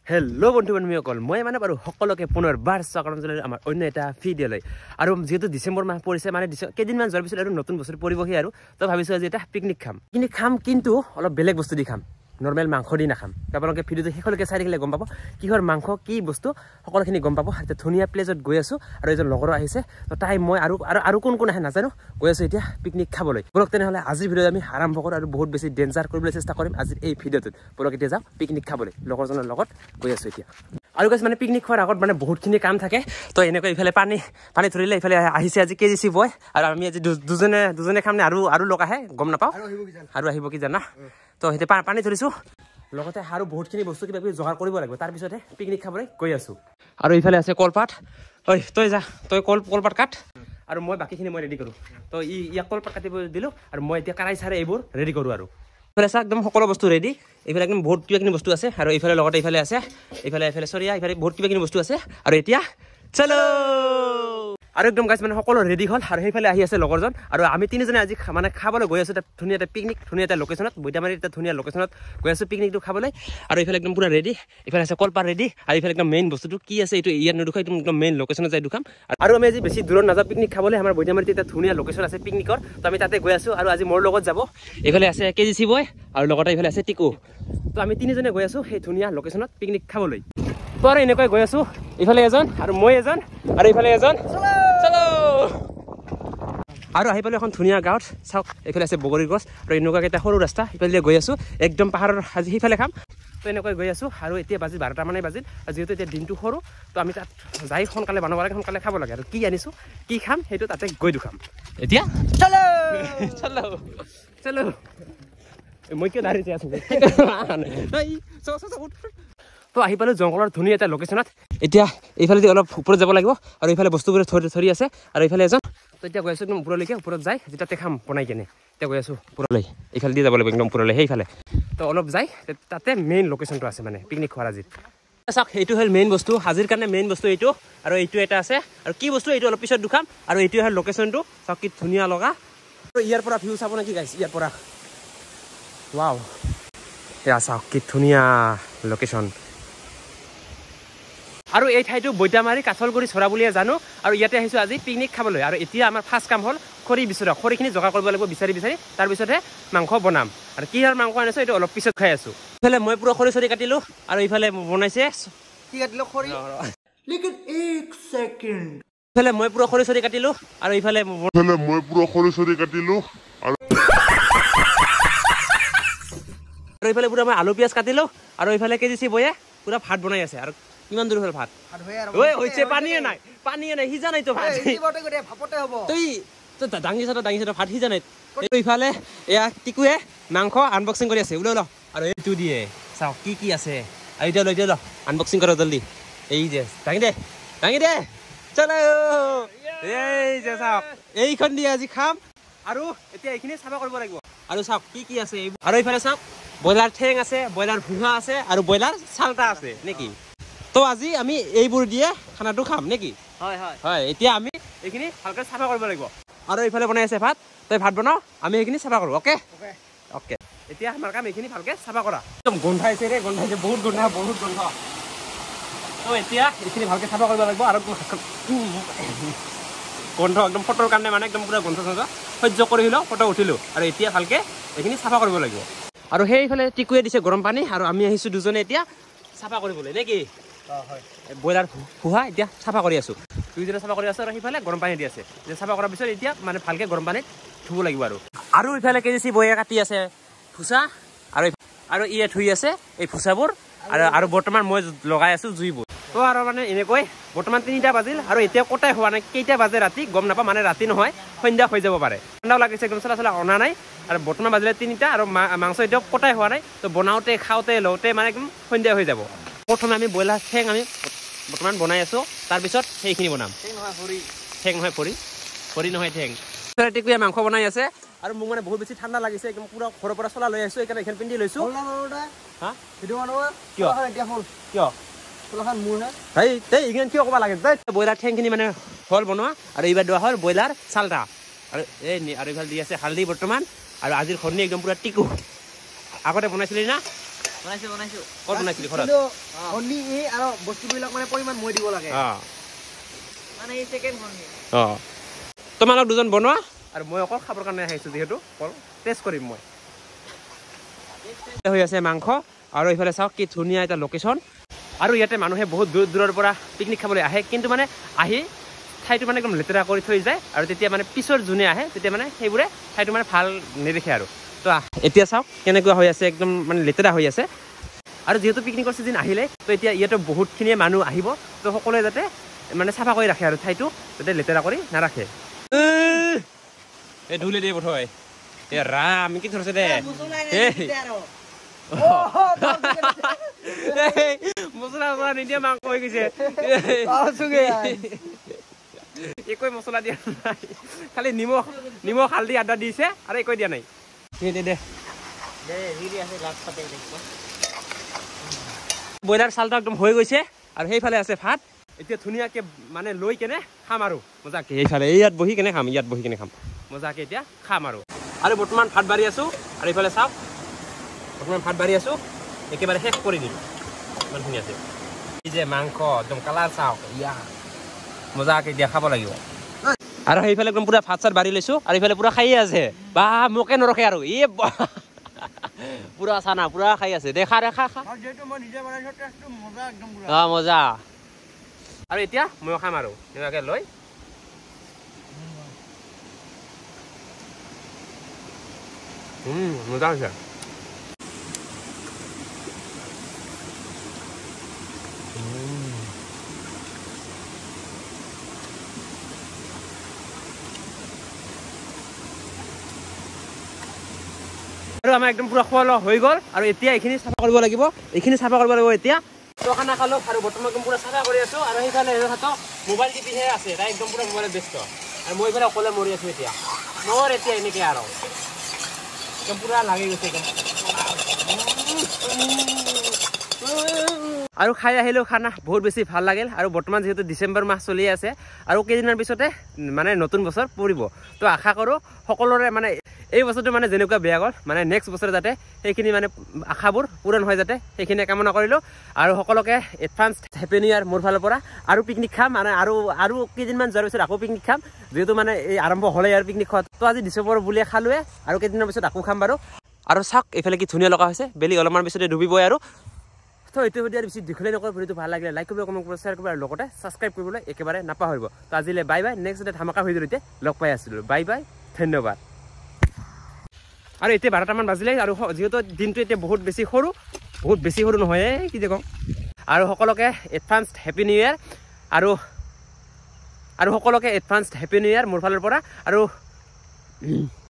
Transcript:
hello' বন্ধু-বান্ধৱীসকল মই মানে বাৰু সকলোকে পুনৰবাৰ স্বাগতম জনালো আমাৰ অন্য এটা ভিডিঅ'লৈ আৰু যেহেতু ডিচেম্বৰ মাহ পৰিছে মানে কেইদিনমান যোৱাৰ পিছত আৰু নতুন বছৰ পৰিবহি আৰু তো ভাবিছোঁ আজি এটা পিকনিক খাম কিন্তু অলপ বেলেগ বস্তু দি খাম নৰ্মেল মাংস দি নাখাম আপোনালোকে ভিডিঅ'টো শেষলৈকে চাই থাকিলে গম পাব কিহৰ মাংস কি বস্তু সকলোখিনি গম পাব এটা ধুনীয়া প্লেচত গৈ আছোঁ আৰু এজন লগৰ আহিছে তো তাই মই আৰু কোন আহে নাজানো গৈ আছোঁ এতিয়া পিকনিক খাবলৈ বলক তেনেহ'লে আজিৰ ভিডিঅ'ত আমি আৰম্ভ কৰোঁ আৰু বহুত বেছি ডেঞ্জাৰ কৰিবলৈ চেষ্টা কৰিম আজিৰ এই ভিডিঅ'টোত বলক এতিয়া যাওঁ পিকনিক খাবলৈ লগৰজনৰ লগত গৈ আছোঁ এতিয়া আৰু গাইছ মানে পিকনিক খোৱাৰ আগত মানে বহুতখিনি কাম থাকে তো এনেকৈ ইফালে পানী ধৰিলে ইফালে আহিছে আজি কেজিচি বয় আৰু আমি আজি দুজনে খাম নে আৰু লোক আহে গম নাপাওঁ আৰু আহিব কি জানা তো সেইটো পানী ধৰিছোঁ লগতে আৰু বহুতখিনি বস্তু কিবা কিবি যোগাৰ কৰিব লাগিব তাৰপিছতহে পিকনিক খাবলৈ গৈ আছোঁ আৰু ইফালে আছে কলপাত ঐ তই যা তই কলপাত কাট আৰু মই বাকীখিনি মই ৰেডি কৰোঁ তো ইয়াক কলপাত কাটিব দিলোঁ আৰু মই এতিয়া কাৰাই চাৰে এইবোৰ ৰেডি কৰোঁ আৰু ইফালে চা একদম সকলো বস্তু ৰেডি এইফালে একদম বহুত কিবাখিনি বস্তু আছে আৰু এইফালে লগতে ইফালে আছে এইফালে চৰিয়া ইফালে বহুত কিবাখিনি বস্তু আছে আৰু এতিয়া চলো আৰু একদম গাইছ মানে সকলো ৰেডি হ'ল আৰু সেইফালে আহি আছে লগৰজন আৰু আমি তিনিজনে আজি মানে খাবলৈ গৈ আছোঁ এটা ধুনীয়া এটা পিকনিক ধুনীয়া এটা লোকেশ্যনত বৈদামাৰীত এটা ধুনীয়া লোকেশ্যনত গৈ আছোঁ পিকনিকটো খাবলৈ আৰু এইফালে একদম পুৰা ৰেডি ইফালে আছে কলপাত ৰেডি আৰু ইফালে একদম মেইন বস্তুটো কি আছে এইটো ইয়াত নেদেখাওঁ একদম মেইন লোকেশ্যনত যাই দেখাম আৰু আমি আজি বেছি দূৰত নাযাওঁ পিকনিক খাবলৈ আমাৰ বৈদামাৰীত এটা ধুনীয়া লোকেশ্যন আছে পিকনিকৰ তো আমি তাতে গৈ আছোঁ আৰু আজি মোৰ লগত যাব এইফালে আছে কেজিচি বয় আৰু লগতে এইফালে আছে টিকু তো আমি তিনিজনে গৈ আছোঁ সেই ধুনীয়া লোকেশ্যনত পিকনিক খাবলৈ তো আৰু এনেকৈ গৈ আছোঁ ইফালে এজন আৰু মই এজন আৰু ইফালে এজন আৰু আহি পালে এখন ধুনীয়া গাঁৱত চাওক এইফালে আছে বগৰী গছ আৰু এনেকুৱাকৈ এটা সৰু ৰাস্তা ইফালে গৈ আছোঁ একদম পাহাৰৰ আজি সিফালে খাম তো এনেকৈ গৈ আছোঁ আৰু এতিয়া বাজিল 12টা মানে বাজিল আৰু যিহেতু এতিয়া দিনটো সৰু তো আমি তাত যাই সোনকালে বনাব লাগে সোনকালে খাব লাগে আৰু কি আনিছোঁ কি খাম সেইটো তাতে গৈ দেখাম এতিয়া চলো মই কিয় দাঁড়িয়ে আছোঁ তো আহি পালোঁ জংঘলৰ ধুনীয়া এটা লোকেশ্যনত এতিয়া এইফালে অলপ ওপৰত যাব লাগিব আৰু এইফালে বস্তুবোৰ ধৰি আছে আৰু এইফালে এজন তো এতিয়া গৈ আছোঁ একদম ওপৰলৈকে ওপৰত যাই তাতে খাম বনাই কেনে এতিয়া গৈ আছোঁ ওপৰলৈ এইফালে দি যাব লাগিব একদম ওপৰলৈ সেইফালে তো অলপ যাই তাতে মেইন লোকেশ্যনটো আছে মানে পিকনিক খোৱাৰ আজিত চাওক এইটো হ'ল মেইন বস্তু আজিৰ কাৰণে মেইন বস্তু এইটো আৰু এইটো এটা আছে আৰু কি বস্তু এইটো অলপ পিছত দেখাম আৰু এইটোৱে হ'ল লোকেশ্যনটো চাওক কি ধুনীয়া লগা আৰু ইয়াৰ পৰা ভিউ চাব নেকি গাইছ ইয়াৰ পৰা ৱাও এয়া চাওক কি ধুনীয়া লোকেশ্যন আৰু এই ঠাইটো বৈদামাৰী কাঠলগুৰি চৰা বুলিয়ে জানো আৰু ইয়াতে আহিছোঁ আজি পিকনিক খাবলৈ আৰু এতিয়া আমাৰ ফাৰ্ষ্ট কাম হ'ল খৰি বিচৰা খৰিখিনি যোগাৰ কৰিব লাগিব বিচাৰি তাৰপিছতহে মাংস বনাম আৰু কি হ'ল মাংস আনিছোঁ এইটো অলপ পিছত খাই আছোঁ ইফালে মই পুৰা খৰি চৰি কাটিলোঁ আৰু ইফালে বনাইছে কি কাটিলোঁ খৰি লেকিন 1 সেকেন্ড ইফালে মই পুৰা খৰি চৰি কাটিলোঁ আৰু ইফালে মই পুৰা খৰি চৰি কাটিলোঁ আৰু ইফালে পুৰা মই আলু পিঁয়াজ কাটিলোঁ আৰু ইফালে কেজিচি বয়ে পুৰা ভাত বনাই আছে আৰু কিমান দূৰ হ'ল ভাত হৈছে পানীয়ে নাই সিজা নাই তো ভাত তই দাঙিছ ভাত সিজা নাই ইফালে এয়া টিকুৱে মাংস আনবক্সিং কৰি আছে ওলাই ল আৰু এইটো দিয়ে চাওক কি আছে আৰু এতিয়া লৈ ল আনবক্সিং কৰ জলদি এই যে দাঙি দে চলো এই যে চাওক এইখন দিয়ে আজি খাম আৰু এতিয়া এইখিনি চাফা কৰিব লাগিব আৰু চাওক কি আছে আৰু এইফালে চাওক ব্ৰইলাৰ ঠেং আছে ব্ৰইলাৰ ভুঙা আছে আৰু ব্ৰইলাৰ চালটা আছে নেকি তো আজি আমি এইবোৰ দিয়ে খানাটো খাম নেকি হয় এতিয়া আমি এইখিনি ভালকৈ চাফা কৰিব লাগিব আৰু এইফালে বনাই আছে ভাত তই ভাত বনাও আমি এইখিনি চাফা কৰোঁ অ'কে এতিয়া আমাৰ কাম এইখিনি ভালকৈ চাফা কৰা একদম গোন্ধাইছে বহুত গোন্ধ তো এতিয়া এইখিনি ভালকৈ চাফা কৰিব লাগিব আৰু গোন্ধ একদম ফটোৰ কাৰণে মানে একদম পুৰা গোন্ধ সহ্য কৰিলোঁ ফটো উঠিলোঁ আৰু এতিয়া ভালকৈ এইখিনি চাফা কৰিব লাগিব আৰু সেইফালে টিকুৱে দিছে গৰম পানী আৰু আমি আহিছোঁ দুজনে এতিয়া চাফা কৰিবলৈ নেকি ব্ৰইলাৰ পোহা এতিয়া চাফা কৰি আছোঁ দুইজনে চাফা কৰি আছোঁ আৰু সেইফালে গৰম পানী দি আছে চাফা কৰাৰ পিছত এতিয়া মানে ভালকৈ গৰম পানীত ধুব লাগিব আৰু ইফালে কেজিচি বয়ে কাটি আছে ফুচা আৰু ইয়ে ধুই আছে এই ফুচাবোৰ আৰু বৰ্তমান মই লগাই আছোঁ জুইবোৰ তো আৰু মানে এনেকৈ বৰ্তমান 3টা বাজিল আৰু এতিয়া কটাই হোৱা নাই কেইটা বাজে ৰাতি গম নাপাওঁ মানে ৰাতি নহয় সন্ধ্যা হৈ যাব পাৰে ঠাণ্ডাও লাগিছে একদম চলা অনা নাই আৰু বৰ্তমান বাজিলে 3টা আৰু মাংস এতিয়াও কটাই হোৱা নাই তো বনাওঁতে খাওঁতে লওঁতে মানে একদম সন্ধ্যা হৈ যাব প্ৰথমে আমি ব্ৰইলাৰ ঠেং আমি বৰ্তমান বনাই আছোঁ তাৰপিছত সেইখিনি বনাম ঠেং নহয় ফৰি নহয় ঠেং টিকুৱে মাংস বনাই আছে আৰু মোক মানে বহুত বেছি ঠাণ্ডা লাগিছে একদম পুৰা ঘৰৰ পৰা চলা লৈ আহিছোঁ সেইকাৰণে এইখন পিন্ধি লৈছোঁ কিয় এইখিনি কিয় ক'ব লাগে ব্ৰইলাৰ ঠেংখিনি মানে হ'ল বনোৱা আৰু এইবাৰ দিয়া হ'ল ব্ৰইলাৰ চালটা আৰু এইফালে দি আছে হালধি বৰ্তমান আৰু আজিৰ খনি একদম পুৰা টিকু আগতে বনাইছিলি না বনাইছো ক'ত বনাইছিলি ঘৰত হলি এই আৰু বস্তুবিলাক মানে পৰিমাণ মই দিব লাগে মানে এই সেকেন্ড হলি তোমালোক দুজন বনোৱা আৰু মই অকল খাবৰ কাৰণে আহিছোঁ যিহেতু অকল টেষ্ট কৰিম মই হৈ আছে মাংস আৰু এইফালে চাওক কি ধুনীয়া এটা লোকেশ্যন আৰু ইয়াতে মানুহে বহুত দূৰ দূৰৰ পৰা পিকনিক খাবলৈ আহে কিন্তু মানে আহি ঠাইটো মানে একদম লেতেৰা কৰি থৈ যায় আৰু তেতিয়া মানে পিছৰ যোনে আহে তেতিয়া মানে সেইবোৰে ঠাইটো মানে ভাল নেদেখে আৰু তো এতিয়া চাওক কেনেকুৱা হৈ আছে একদম মানে লেতেৰা হৈ আছে আৰু যিহেতু পিকনিকৰ ছিজন আহিলে তো এতিয়া ইয়াতো বহুতখিনিয়ে মানুহ আহিব তো সকলোৱে যাতে মানে চাফা কৰি ৰাখে আৰু ঠাইটো যাতে লেতেৰা কৰি নাৰাখে এই ধুলে দিয়ে বোধহয় এ ৰাম কি ধৰিছে দে মছলা মছলা নিদিয়া মাংস হৈ গৈছে একোৱে মছলা দিয়া নাই খালি নিমখ হালধি আদা দিছে আৰু একোৱে দিয়া নাই দে ব্ৰইলাৰ চালটো একদম হৈ গৈছে আৰু সেইফালে আছে ভাত এতিয়া ধুনীয়াকে মানে লৈ কেনে খাম আৰু মজাকে এইফালে ইয়াত বহি কেনে খাম মজাকে এতিয়া খাম আৰু বৰ্তমান ভাত বাঢ়ি আছো আৰু এইফালে চাওক বৰ্তমান ভাত বাঢ়ি আছো একেবাৰে শেষ কৰি দিম ইমান ধুনীয়া আছে এই যে মাংস একদম কালাৰ চাওক ইয়া মজাকে এতিয়া খাব লাগিব আৰু সেইফালে একদম পুৰা ভাত চাত বাঢ়ি লৈছো আৰু এইফালে পুৰা খাইয়ে আছে বা মোকে নৰখে আৰু এই পুৰা চানা পুৰা খাই আছে দেখা খা মজা আৰু এতিয়া মই খাম আৰু এনেকুৱাকে লৈ মজা হৈছে আৰু আমাৰ একদম পুৰা খোৱা লোৱা হৈ গ'ল আৰু এতিয়া এইখিনি চাফা কৰিব লাগিব এতিয়া তো খানা খালো আৰু বৰ্তমান একদম পুৰা চাফা কৰি আছো আৰু সেইফালে মোবাইল টিপিহে আছে তাই একদম পুৰা মোবাইলত ব্যস্ত আৰু মই এইফালে অকলে মৰি আছো এতিয়া মোৰ এতিয়া এনেকে আৰু একদম পুৰা লাগি গৈছে আৰু খাই আহিলো খানা বহুত বেছি ভাল লাগিল আৰু বৰ্তমান যিহেতু ডিচেম্বৰ মাহ চলি আছে আৰু কেইদিনমান পিছতে মানে নতুন বছৰ পৰিব তো আশা কৰোঁ সকলোৰে মানে এই বছৰটো মানে যেনেকুৱা বেয়া গ'ল মানে নেক্সট বছৰ যাতে সেইখিনি মানে আশাবোৰ পূৰণ হয় যাতে সেইখিনি কামনা কৰিলোঁ আৰু সকলোকে এডভান্স হেপী নিউ ইয়াৰ মোৰ ফালৰ পৰা আৰু পিকনিক খাম মানে আৰু কেইদিনমান যোৱাৰ পিছত আকৌ পিকনিক খাম যিহেতু মানে এই আৰম্ভ হ'লে আৰু পিকনিক খোৱা তো আজি ডিচেম্বৰ বুলিয়ে খালোৱে আৰু কেইদিনৰ পিছত আকৌ খাম বাৰু আৰু চাওক এইফালে কি ধুনীয়া লগা হৈছে বেলি অলপমান পিছতে ডুবিবই আৰু তো এইটো ভিডিঅ'ৰ বেছি দীঘলীয়া নকৰোঁ ভিডিঅ'টো ভাল লাগিলে লাইক কৰিব কমেণ্ট কৰিব শ্বেয়াৰ কৰিব আৰু লগতে ছাবস্ক্ৰাইব কৰিবলৈ একেবাৰে নাপাহৰিব তো আজিলৈ বাই বাই নেক্সট ডে ধামাকা ভিডিঅ'তে লগ পাই আছিলোঁ বাই বাই ধন্যবাদ আৰু এতিয়া 12টামান বাজিলে আৰু যিহেতু দিনটো এতিয়া বহুত বেছি সৰু নহয় কি যে কওঁ আৰু সকলোকে এডভান্স হেপী নিউ ইয়াৰ আৰু সকলোকে এডভান্স হেপী নিউ ইয়াৰ মোৰ ফালৰ পৰা আৰু